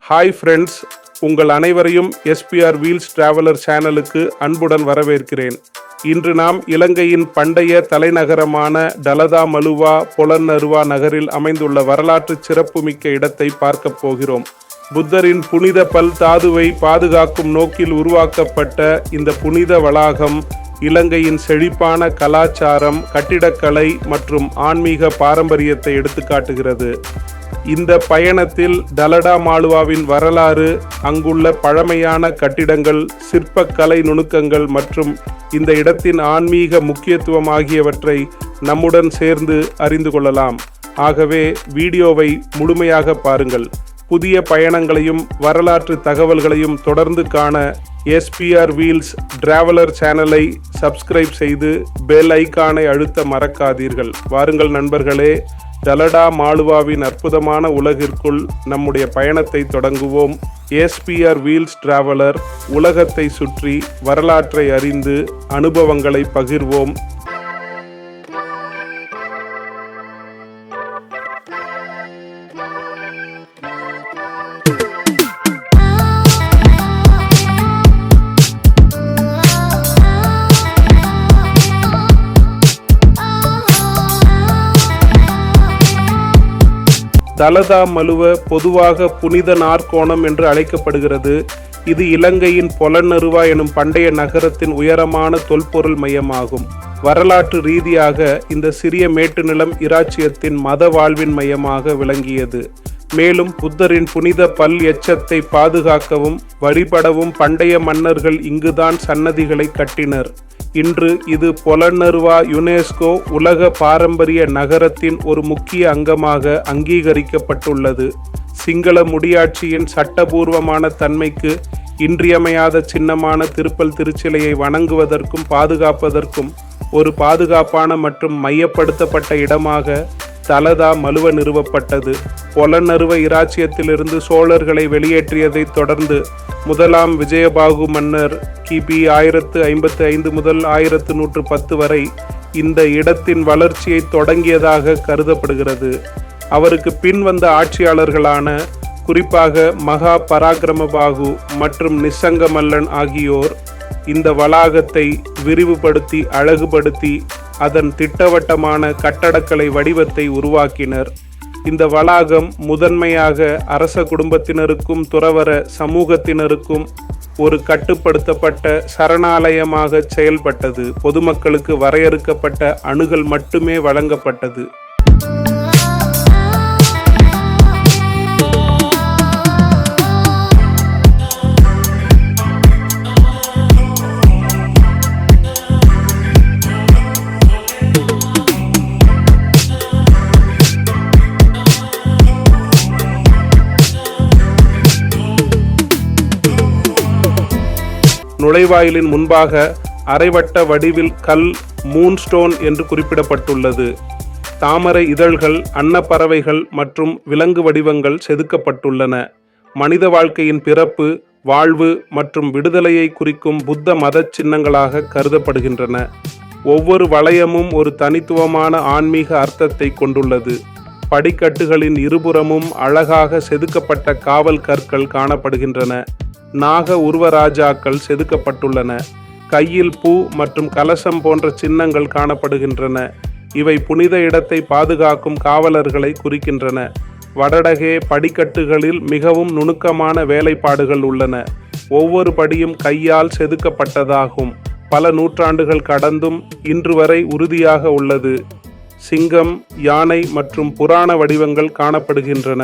Hi friends, உங்கள் அனைவரையும் SPR wheels traveller சேனலுக்கு அன்புடன் வரவேற்கிறேன். இன்று நாம் இலங்கையின் பண்டைய தலைநகரமான டலதா மலுவா பொலன்னருவா நகரில் அமைந்துள்ள வரலாற்று சிறப்புமிக்க இடத்தை பார்க்கப் போகிறோம். புத்தரின் புனித பல் தாதுவை பாதுகாக்கும் நோக்கில் உருவாக்கப்பட்ட இந்த புனித வளாகம் இலங்கையின் செழிப்பான கலாச்சாரம், கட்டிடக்கலை மற்றும் ஆன்மீக பாரம்பரியத்தை எடுத்துக்காட்டுகிறது. இந்த பயணத்தில் டலடா மாலுவாவின் வரலாறு, அங்குள்ள பழமையான கட்டிடங்கள், சிற்பக்கலை நுணுக்கங்கள் மற்றும் இந்த இடத்தின் ஆன்மீக முக்கியத்துவம் ஆகியவற்றை நம்முடன் சேர்ந்து அறிந்து கொள்ளலாம். ஆகவே வீடியோவை முழுமையாக பாருங்கள். புதிய பயணங்களையும் வரலாற்று தகவல்களையும் தொடர்ந்து காண எஸ்பிஆர் வீல்ஸ் டிராவலர் சேனலை சப்ஸ்கிரைப் செய்து பெல் ஐகானை அழுத்த மறக்காதீர்கள். வாருங்கள் நண்பர்களே, டலடா மாலுவாவின் அற்புதமான உலகிற்குள் நம்முடைய பயணத்தை தொடங்குவோம். எஸ்பிஆர் வீல்ஸ் டிராவலர், உலகத்தை சுற்றி வரலாற்றை அறிந்து அனுபவங்களை பகிர்வோம். டலதா மலுவ பொதுவாக புனித நாற்கோணம் என்று அழைக்கப்படுகிறது. இது இலங்கையின் பொலன்னருவா எனும் பண்டைய நகரத்தின் உயரமான தொல்பொருள் மையமாகும். வரலாற்று ரீதியாக இந்த சிறிய மேட்டு நிலம் இராச்சியத்தின் மத வாழ்வின் மையமாக விளங்கியது. மேலும் புத்தரின் புனித பல் எச்சத்தை பாதுகாக்கவும் வழிபடவும் பண்டைய மன்னர்கள் இங்குதான் சன்னதிகளை கட்டினர். இன்று இது பொலன்னருவா யுனெஸ்கோ உலக பாரம்பரிய நகரத்தின் ஒரு முக்கிய அங்கமாக அங்கீகரிக்கப்பட்டுள்ளது. சிங்கள முடியாட்சியின் சட்டபூர்வமான தன்மைக்கு இன்றியமையாத சின்னமான திருப்பல் திருச்சிலையை வணங்குவதற்கும் பாதுகாப்பதற்கும் ஒரு பாதுகாப்பான மற்றும் மையப்படுத்தப்பட்ட இடமாக டலதா மலுவ நிறுவப்பட்டது. பொலன்னருவ இராச்சியத்திலிருந்து சோழர்களை வெளியேற்றியதை தொடர்ந்து முதலாம் விஜயபாகு மன்னர் கிபி 1055 முதல் 1110 வரை இந்த இடத்தின் வளர்ச்சியை தொடங்கியதாக கருதப்படுகிறது. அவருக்கு பின் வந்த ஆட்சியாளர்களான குறிப்பாக மகா பராக்கிரமபாகு மற்றும் நிசங்க மல்லன் ஆகியோர் இந்த வளாகத்தை விரிவுபடுத்தி அழகுபடுத்தி அதன் திட்டவட்டமான கட்டடக்கலை வடிவத்தை உருவாக்கினர். இந்த வளாகம் முதன்மையாக அரச குடும்பத்தினருக்கும் துறவற சமூகத்தினருக்கும் ஒரு கட்டுப்படுத்தப்பட்ட சரணாலயமாக செயல்பட்டது. பொதுமக்களுக்கு வரையறுக்கப்பட்ட அணுகல் மட்டுமே வழங்கப்பட்டது. நுழைவாயிலின் முன்பாக அரைவட்ட வடிவில் கல் மூன்ஸ்டோன் என்று குறிப்பிடப்பட்டுள்ளது. தாமரை இதழ்கள், அன்னப்பறவைகள் மற்றும் விலங்கு வடிவங்கள் செதுக்கப்பட்டுள்ளன. மனித வாழ்க்கையின் பிறப்பு, வாழ்வு மற்றும் விடுதலையை குறிக்கும் புத்த மத சின்னங்களாக கருதப்படுகின்றன. ஒவ்வொரு வளையமும் ஒரு தனித்துவமான ஆன்மீக அர்த்தத்தை கொண்டுள்ளது. படிக்கட்டுகளின் இருபுறமும் அழகாக செதுக்கப்பட்ட காவல் கற்கள் காணப்படுகின்றன. நாக உருவராஜாக்கள் செதுக்கப்பட்டுள்ளன. கையில் பூ மற்றும் கலசம் போன்ற சின்னங்கள் காணப்படுகின்றன. இவை புனித இடத்தை பாதுகாக்கும் காவலர்களை குறிக்கின்றன. வடடகே படிக்கட்டுகளில் மிகவும் நுணுக்கமான வேலைப்பாடுகள் உள்ளன. ஒவ்வொரு படியும் கையால் செதுக்கப்பட்டதாகும். பல நூற்றாண்டுகள் கடந்தும் இன்று வரை உறுதியாக உள்ளது. சிங்கம், யானை மற்றும் புராண வடிவங்கள் காணப்படுகின்றன.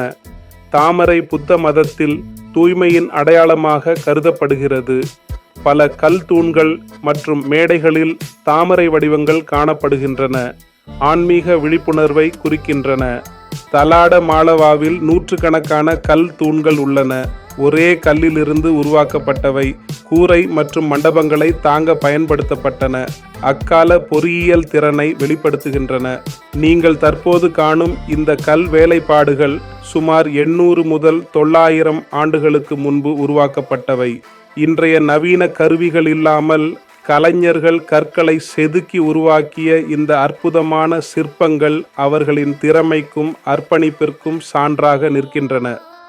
தாமரை புத்த மதத்தில் தூய்மையின் அடையாளமாக கருதப்படுகிறது. பல கல் தூண்கள் மற்றும் மேடைகளில் தாமரை வடிவங்கள் காணப்படுகின்றன. ஆன்மீக விழிப்புணர்வை குறிக்கின்றன. தலாட மாலவாவில் நூற்றுக்கணக்கான கல் தூண்கள் உள்ளன. ஒரே கல்லிலிருந்து உருவாக்கப்பட்டவை. கூரை மற்றும் மண்டபங்களை தாங்க பயன்படுத்தப்பட்டன. அக்கால பொறியியல் திறனை வெளிப்படுத்துகின்றன. நீங்கள் தற்போது காணும் இந்த கல் வேலைப்பாடுகள் சுமார் 800 முதல் 900 ஆண்டுகளுக்கு முன்பு உருவாக்கப்பட்டவை. இன்றைய நவீன கருவிகள் இல்லாமல் கலைஞர்கள் கற்களை செதுக்கி உருவாக்கிய இந்த அற்புதமான சிற்பங்கள் அவர்களின் திறமைக்கும் அர்ப்பணிப்பிற்கும் சான்றாக நிற்கின்றன.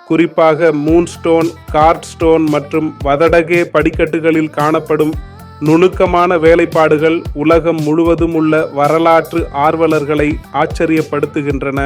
குறிப்பாக மூன்ஸ்டோன், கார்ட் ஸ்டோன் மற்றும் வதடகே படிக்கட்டுகளில் காணப்படும் நுணுக்கமான வேலைப்பாடுகள் உலகம் முழுவதும் உள்ள வரலாற்று ஆர்வலர்களை ஆச்சரியப்படுத்துகின்றன.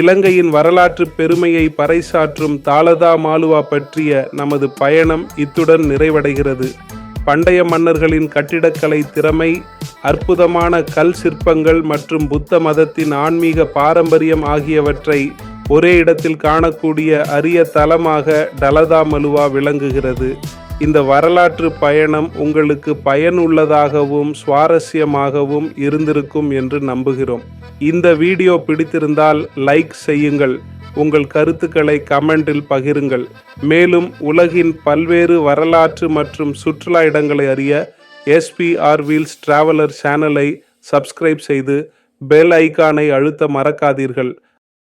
இலங்கையின் வரலாற்று பெருமையை பறைசாற்றும் தாலதா மாலுவா பற்றிய நமது பயணம் இத்துடன் நிறைவடைகிறது. பண்டைய மன்னர்களின் கட்டிடக்கலை திறமை, அற்புதமான கல் சிற்பங்கள் மற்றும் புத்த மதத்தின் ஆன்மீக பாரம்பரியம் ஆகியவற்றை ஒரே இடத்தில் காணக்கூடிய அரிய தலமாக டலதா மலுவா விளங்குகிறது. இந்த வரலாற்று பயணம் உங்களுக்கு பயனுள்ளதாகவும் சுவாரஸ்யமாகவும் இருந்திருக்கும் என்று நம்புகிறோம். இந்த வீடியோ பிடித்திருந்தால் லைக் செய்யுங்கள். உங்கள் கருத்துக்களை கமெண்டில் பகிருங்கள். மேலும் உலகின் பல்வேறு வரலாற்று மற்றும் சுற்றுலா இடங்களை அறிய SPR வீல்ஸ் டிராவலர் சேனலை சப்ஸ்கிரைப் செய்து பெல் ஐகானை அழுத்த மறக்காதீர்கள்.